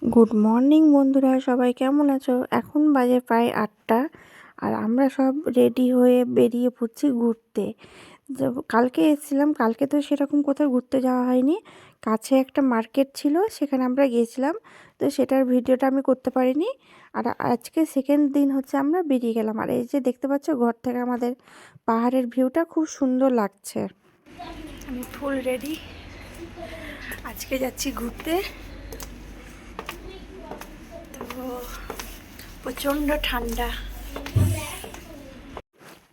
Good morning বন্ধুরা, সবাই কেমন আছো? এখন বাজে প্রায় 8টা। আর আমরা সব রেডি হয়ে বেরিয়ে পড়ছি ঘুরতে। কালকে এসেছিলাম, কালকে তো সেরকম কোথাও ঘুরতে যাওয়া হয়নি। কাছে একটা মার্কেট ছিল, সেখানে আমরা গিয়েছিলাম। তো সেটার ভিডিওটা আমি করতে পারিনি। আর আজকে সেকেন্ড দিন হচ্ছে আমরা বেরিয়ে গেলাম। আর এই যে দেখতে পাচ্ছ, ঘর থেকে আমাদের পাহাড়ের ভিউটা খুব সুন্দর লাগছে। আমি ফুল রেডি, আজকে যাচ্ছি ঘুরতে। তো প্রচণ্ড ঠান্ডা।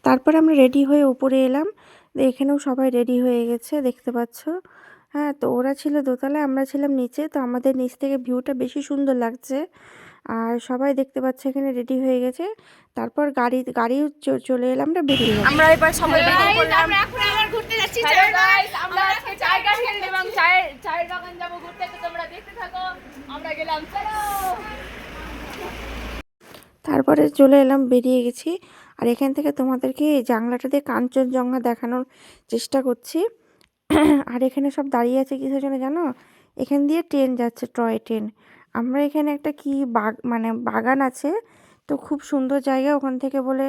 তারপর আমরা রেডি হয়ে উপরে এলাম। এখানেও সবাই রেডি হয়ে গেছে, দেখতে পাচ্ছ। হ্যাঁ, তো ওরা ছিল দোতলায়, আমরা ছিলাম নিচে। তো আমাদের নিচ থেকে ভিউটা বেশি সুন্দর লাগছে। আর সবাই দেখতে পাচ্ছে এখানে রেডি হয়ে গেছে। তারপর গাড়িও চলে এলাম, আমরা বেরিয়ে গেলাম। আমরা এবার সবাই বেরিয়ে পড়লাম। আমরা এখন আবার ঘুরতে যাচ্ছি। হ্যালো গাইস, আমরা আজকে টাইগার হিল এবং চায়ের বাগান যাব ঘুরতে। তো তোমরা দেখতে থাকো। আমরা গেলাম, চলো। তারপরে চলে এলাম, বেরিয়ে গেছি। আর এখান থেকে তোমাদেরকে এই জানলাটা দিয়ে কাঞ্চনজঙ্ঘা দেখানোর চেষ্টা করছি। আর এখানে সব দাঁড়িয়ে আছে কিসের জন্য জানো? এখান দিয়ে ট্রেন যাচ্ছে, টয় ট্রেন। আমরা এখানে একটা কি বাগান আছে। তো খুব সুন্দর জায়গা, ওখান থেকে বলে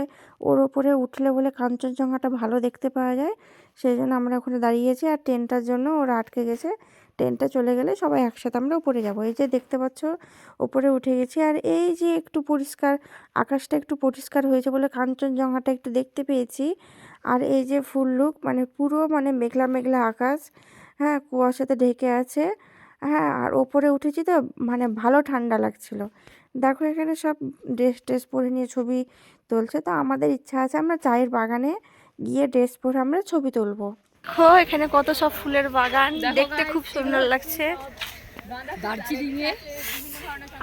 ওর ওপরে উঠলে বলে কাঞ্চনজঙ্ঘাটা ভালো দেখতে পাওয়া যায়। সেই জন্য আমরা ওখানে দাঁড়িয়েছি। আর ট্রেনটার জন্য ওরা আটকে গেছে। ট্রেনটা চলে গেলে সবাই একসাথে আমরা উপরে যাব। এই যে দেখতে পাচ্ছ, উপরে উঠে গেছি। আর এই যে একটু পরিষ্কার, আকাশটা একটু পরিষ্কার হয়েছে বলে কাঞ্চনজঙ্ঘাটা একটু দেখতে পেয়েছি। আর এই যে ফুল লুক, পুরো মেঘলা মেঘলা আকাশ। হ্যাঁ, কুয়াশাতে ঢেকে আছে। হ্যাঁ, আর ওপরে উঠেছি তো ভালো ঠান্ডা লাগছিল। দেখো এখানে সব ড্রেস পরে নিয়ে ছবি তুলছে। তো আমাদের ইচ্ছা আছে আমরা চায়ের বাগানে গিয়ে ড্রেস পরে আমরা ছবি তুলবো। এখানে কত সব ফুলের বাগান, দেখতে খুব সুন্দর লাগছে। দার্জিলিং এ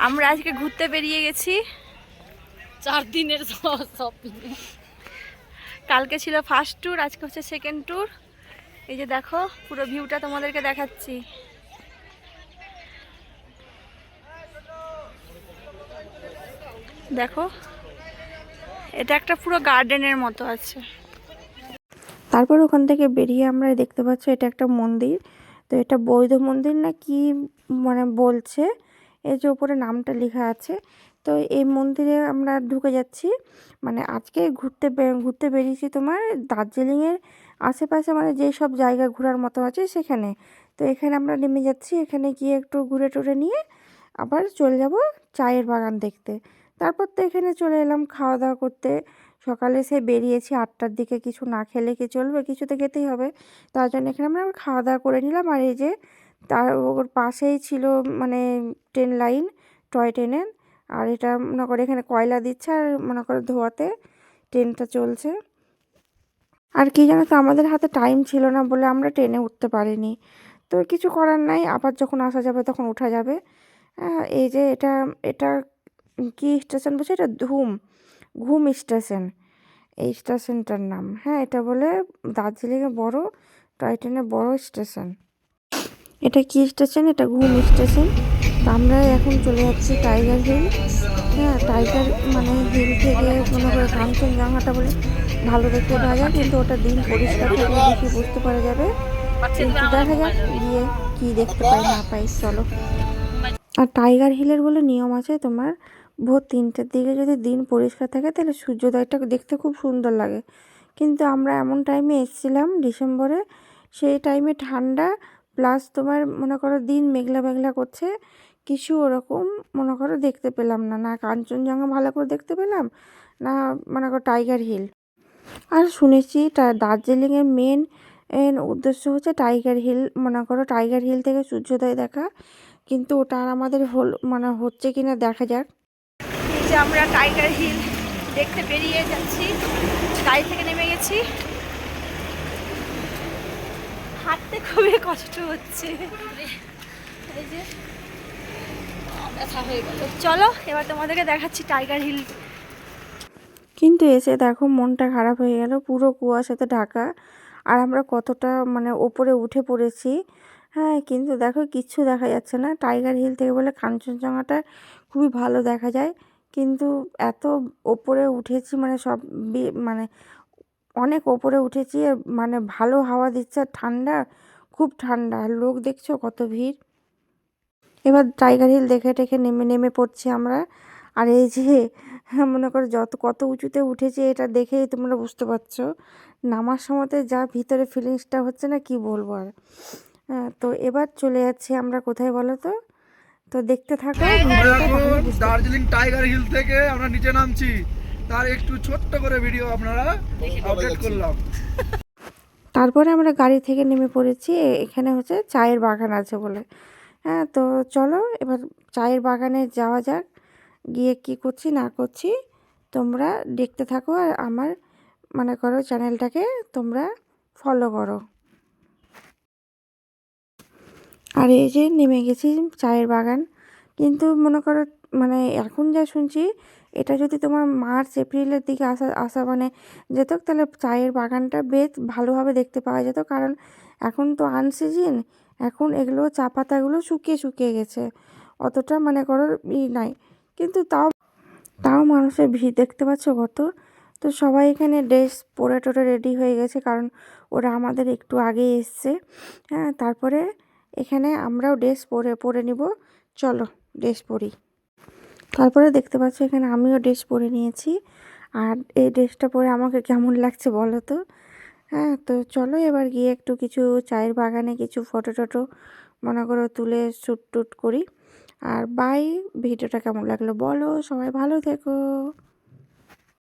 আমরা আজকে ঘুরতে বেরিয়ে গেছি। 4 দিনের শপিং। কালকে ছিল ফার্স্ট ট্যুর, আজকে হচ্ছে সেকেন্ড ট্যুর। এই যে দেখো, পুরো ভিউটা তোমাদেরকে দেখাচ্ছি। দেখো, এটা একটা পুরো গার্ডেনের মতো আছে। তারপর ওখান থেকে বেরিয়ে আমরা দেখতে পাচ্ছি এটা একটা মন্দির। তো এটা বৌদ্ধ মন্দির না কি বলছে। এই যে উপরে নামটা লেখা আছে। তো এই মন্দিরে আমরা ঢুকে যাচ্ছি। আজকে ঘুরতে বেরিয়েছি তোমার দার্জিলিংয়ের আশেপাশে, যেই সব জায়গা ঘোরার মতো আছে সেখানে। তো এখানে আমরা নেমে যাচ্ছি, এখানে গিয়ে একটু ঘুরে টুরে নিয়ে আবার চলে যাব চায়ের বাগান দেখতে। তারপর তো এখানে চলে এলাম খাওয়া দাওয়া করতে। সকালে সে বেরিয়েছি 8টার দিকে, কিছু না খেলে কি চলবে, কিছু তো খেতেই হবে। তার জন্য এখানে আমরা খাওয়া দাওয়া করে নিলাম। আর এই যে তার ওর পাশেই ছিল ট্রেন লাইন, টয় ট্রেনের। আর এটা মনে করে এখানে কয়লা দিচ্ছে, আর মনে করে ধোয়াতে ট্রেনটা চলছে। আর কি জানো তো, আমাদের হাতে টাইম ছিল না বলে আমরা ট্রেনে উঠতে পারিনি। তো কিছু করার নাই, আবার যখন আসা যাবে তখন ওঠা যাবে। এই যে এটা এটা কি স্টেশন বলছে, এটা ঘুম স্টেশন, এই স্টেশনটার নাম। হ্যাঁ, এটা বলে দার্জিলিংয়ে বড়, টয় ট্রেনের বড় স্টেশন। এটা কি স্টেশন? এটা ঘুম স্টেশন। তো আমরা এখন চলে যাচ্ছি টাইগার হিল। হ্যাঁ, টাইগার হিল থেকে মনে করে কাঞ্চনজঙ্ঘাটা বলে ভালো দেখতে পাওয়া যায়, কিন্তু ওটা দিন পরিষ্কার থাকলে দেখে বুঝতে পারা যাবে। কিন্তু দেখা যাক গিয়ে কি দেখতে পাই না পাই, চলো। আর টাইগার হিলের বলে নিয়ম আছে তোমার, ভোর 3টের দিকে যদি দিন পরিষ্কার থাকে তাহলে সূর্যোদয়টা দেখতে খুব সুন্দর লাগে। কিন্তু আমরা এমন টাইমে এসেছিলাম ডিসেম্বরে, সেই টাইমে ঠান্ডা, প্লাস তোমার মনে করো দিন মেঘলা মেঘলা করছে। কিছু ওরকম মনে করো দেখতে পেলাম না, না কাঞ্চনজঙ্ঘা ভালো করে দেখতে পেলাম, না মনে করো টাইগার হিল। আর শুনেছি দার্জিলিংয়ের মেন উদ্দেশ্য হচ্ছে টাইগার হিল, মনে করো টাইগার হিল থেকে সূর্যোদয় দেখা। কিন্তু ওটা আর আমাদের হচ্ছে কিনা দেখা যাক। এই যে আমরা টাইগার হিল দেখতে বেরিয়ে যাচ্ছি, গাড়ি থেকে নেমে গেছি। হাঁটতে খুবই কষ্ট হচ্ছে। এই যে ব্যথা হয়ে গেল। চলো এবার তোমাদেরকে দেখাচ্ছি টাইগার হিল। কিন্তু এসে দেখো মনটা খারাপ হয়ে গেল, পুরো কুয়াশাতে ঢাকা। আর আমরা কতটা ওপরে উঠে পড়েছি। হ্যাঁ, কিন্তু দেখো কিচ্ছু দেখা যাচ্ছে না। টাইগার হিল থেকে বলে কাঞ্চনজঙ্ঘাটা খুবই ভালো দেখা যায়। কিন্তু এত ওপরে উঠেছি, সব অনেক ওপরে উঠেছি। ভালো হাওয়া দিচ্ছে, আর ঠান্ডা, খুব ঠান্ডা। আর লোক দেখছো কত ভিড়। এবার টাইগার হিল দেখে টেখে নেমে নেমে পড়ছি আমরা। আর এই যে মনে করো কত উঁচুতে উঠেছে এটা দেখেই তোমরা বুঝতে পারছো। নামার সময়তে যা ভিতরে ফিলিংসটা হচ্ছে না কি বলবো আর। তো এবার চলে যাচ্ছি আমরা কোথায় বলো তো? তো দেখতে থাকো ভিডিওটা, তাহলে বুঝতে দার্জিলিং টাইগার হিল থেকে আমরা নিচে নামছি, তার একটু ছোট্ট করে ভিডিও আপনারা আপডেট করলাম। তারপরে আমরা গাড়ি থেকে নেমে পড়েছি। এখানে হচ্ছে চায়ের বাগান আছে বলে। হ্যাঁ, তো চলো এবার চায়ের বাগানে যাওয়া যাক। গিয়ে কি করছি না করছি তোমরা দেখতে থাকো, আর আমার মনে করো চ্যানেলটাকে তোমরা ফলো করো। আর এই যে নেমে গেছি চায়ের বাগান। কিন্তু মনে করো মানে এখন যা শুনছি, এটা যদি তোমার মার্চ এপ্রিলের দিকে আসা মানে যেত, তাহলে চায়ের বাগানটা বেশ ভালোভাবে দেখতে পাওয়া যেত। কারণ এখন তো আনসিজন, এখন এগুলো চা পাতাগুলো শুকিয়ে শুকিয়ে গেছে, অতটা মনে করো নাই। কিন্তু তাও তাও মানুষের ভিড় দেখতে পাচ্ছ কত। তো সবাই এখানে ড্রেস পরে টোরে রেডি হয়ে গেছে, কারণ ওরা আমাদের একটু আগে এসছে। হ্যাঁ, তারপরে এখানে আমরাও ড্রেস পরে নিব। চলো ড্রেস পরি। তারপরে দেখতে পাচ্ছ এখানে আমিও ড্রেস পরে নিয়েছি। আর এই ড্রেসটা পরে আমাকে কেমন লাগছে বলো তো? হ্যাঁ, তো চলো এবার গিয়ে একটু কিছু চায়ের বাগানে কিছু ফটো টটো মনে করো তুলে শ্যুট টুট করি। আর বাই, ভিডিওটা কেমন লাগলো বলো, সবাই ভালো থেকো।